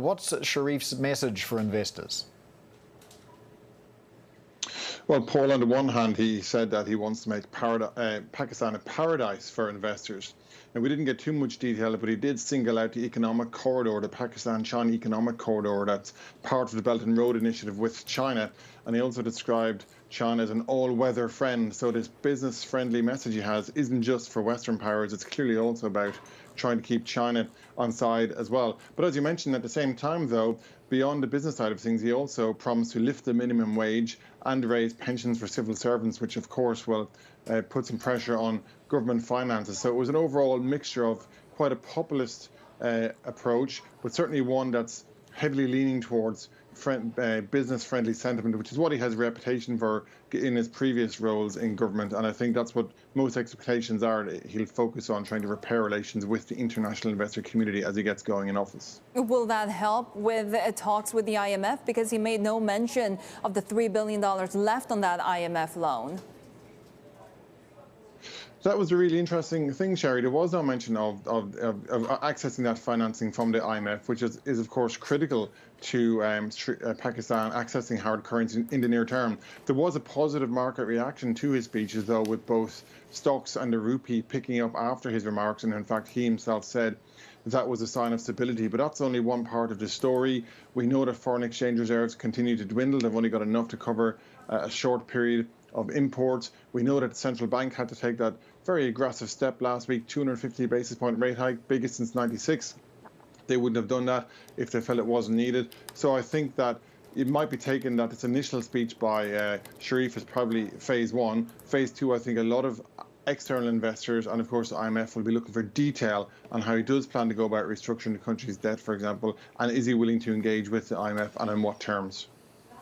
What's Sharif's message for investors? Well, Paul, on the one hand, he said that he wants to make Pakistan a paradise for investors. And we didn't get too much detail, but he did single out the economic corridor, the Pakistan-China economic corridor, that's part of the Belt and Road Initiative with China. And he also described China as an all-weather friend. So this business-friendly message he has isn't just for Western powers. It's clearly also about trying to keep China on side as well. But as you mentioned, at the same time, though, beyond the business side of things, he also promised to lift the minimum wage and raise pensions for civil servants, which of course will put some pressure on government finances. So it was an overall mixture of quite a populist approach, but certainly one that's heavily leaning towards business-friendly sentiment, which is what he has a reputation for in his previous roles in government. And I think that's what most expectations are. He'll focus on trying to repair relations with the international investor community as he gets going in office. Will that help with talks with the IMF? Because he made no mention of the $3 billion left on that IMF loan. That was a really interesting thing, Sherry. There was no mention of accessing that financing from the IMF, which is of course critical to Pakistan accessing hard currency in the near term. There was a positive market reaction to his speeches, though, with both stocks and the rupee picking up after his remarks. And in fact, he himself said that was a sign of stability. But that's only one part of the story. We know that foreign exchange reserves continue to dwindle. They've only got enough to cover a short period of imports. We know that the central bank had to take that very aggressive step last week, 250 basis point rate hike, biggest since '96. They wouldn't have done that if they felt it wasn't needed. So I think that it might be taken that this initial speech by Sharif is probably phase one. Phase two, I think a lot of external investors and of course the IMF will be looking for detail on how he does plan to go about restructuring the country's debt, for example, and is he willing to engage with the IMF and on what terms.